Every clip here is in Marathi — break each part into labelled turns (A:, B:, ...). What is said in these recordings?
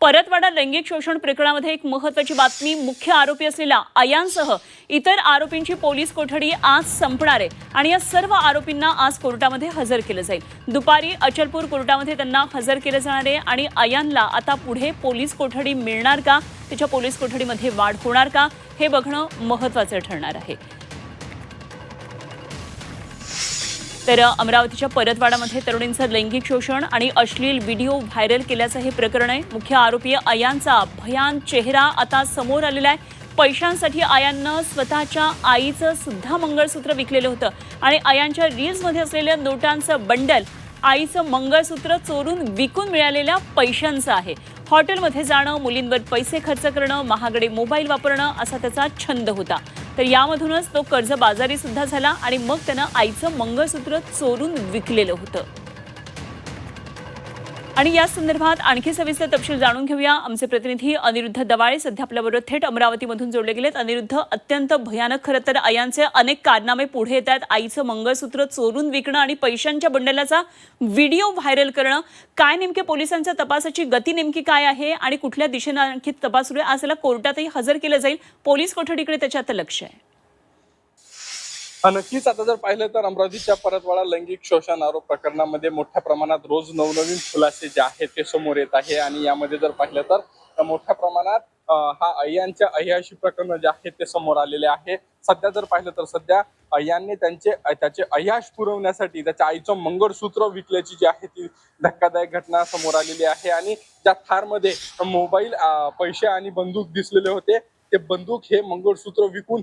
A: परतवाडा लैंगिक शोषण प्रकरणामध्ये एक महत्त्वाची बातमी, मुख्य आरोपी असलेला अयानसह इतर आरोपींची पोलीस कोठडी आज संपणार आहे आणि या सर्व आरोपींना आज कोर्टामध्ये हजर केलं जाईल। दुपारी अचलपूर कोर्टामध्ये त्यांना हजर केलं जाणार आहे आणि अयानला आता पुढे पोलीस कोठडी मिळणार का, त्याच्या पोलीस कोठडीमध्ये वाढ होणार का, हे बघणं महत्त्वाचं ठरणार आहे। तर अमरावतीच्या परतवाडामध्ये तरुणींचं लैंगिक शोषण आणि अश्लील व्हिडिओ व्हायरल केल्याचं हे प्रकरण आहे। मुख्य आरोपी अयानचा भयान चेहरा आता समोर आलेला आहे। पैशांसाठी अयाननं स्वतःच्या आईचं सुद्धा मंगळसूत्र विकलेलं होतं आणि अयानच्या रील्समध्ये असलेल्या नोटांचं बंडल आईचं मंगळसूत्र चोरून विकून मिळालेल्या पैशांचं आहे। हॉटेलमध्ये जाणं, मुलींवर पैसे खर्च करणं, महागडे मोबाईल वापरणं असा त्याचा छंद होता। तर यामधूनच तो कर्जबाजारी सुद्धा झाला आणि मग त्यानं आईचं मंगळसूत्र चोरून विकलेलं होतं। आणि या संदर्भात आणखी सविस्तर तपशील जाणून घेऊया। आमचे प्रतिनिधी अनिरुद्ध दवाळे सध्या आपल्याबरोबर थेट अमरावतीमधून जोडले गेलेत। अनिरुद्ध, अत्यंत भयानक खरं तर अयानचे अनेक कारनामे पुढे येत आहेत। आईचं मंगळसूत्र चोरून विकणं आणि पैशांच्या बंडलाचा व्हिडिओ व्हायरल करणं, काय नेमके पोलिसांच्या तपासाची गती नेमकी काय आहे आणि कुठल्या दिशेने आणखी तपास सुरू आहे? आज त्याला कोर्टातही हजर केलं जाईल, पोलीस कोठडीकडे त्याचं आता लक्ष आहे।
B: नक्कीच आता जर पाहिलं तर अमरावतीच्या परतवाडा लैंगिक शोषण आरोप प्रकरणामध्ये मोठ्या प्रमाणात रोज नवनवीन खुलासे जे आहेत ते समोर येत आहे आणि यामध्ये जर पाहिलं तर मोठ्या प्रमाणात हा अय्यांच्या अय्याशी प्रकरण जे आहेत ते समोर आलेले आहे। सध्या जर पाहिलं तर सध्या अय्यांनी त्याचे अय्याश पुरवण्यासाठी त्याच्या आईचं मंगळसूत्र विकल्याची जी आहे ती धक्कादायक घटना समोर आलेली आहे आणि त्या थारमध्ये मोबाईल, पैसे आणि बंदूक दिसलेले होते। ते बंदूक हे मंगळसूत्र विकून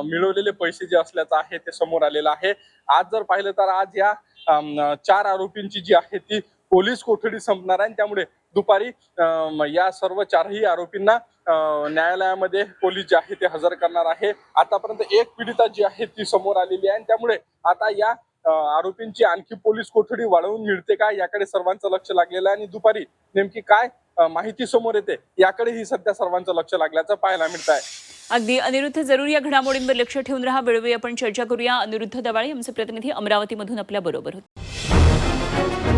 B: मिळवलेले पैसे जे असल्याचं आहे ते समोर आलेलं आहे। आज जर पाहिलं तर आज या 4 आरोपींची जी आहे ती पोलीस कोठडी संपणार आहे। त्यामुळे दुपारी या सर्व 4ही आरोपींना न्यायालयामध्ये पोलीस जे आहे ते हजर करणार आहे। आतापर्यंत एक पीडिता जी आहे ती समोर आलेली आहे। त्यामुळे आता या आरोपींची आणखी पोलीस कोठडी वाढवून मिळते का याकडे सर्वांचं लक्ष लागलेलं आहे आणि दुपारी नेमकी काय माहिती समोर येते याकडेही सध्या सर्वांचं लक्ष लागल्याचं पाहायला मिळत आहे।
A: अगदी अनिरुद्ध, जरूर या घडामोडींवर लक्ष ठेवून राहा। वेळोवेळी आपण चर्चा करूया। अनिरुद्ध दवाळे आमचे प्रतिनिधी अमरावतीमधून आपल्या बरोबर होते।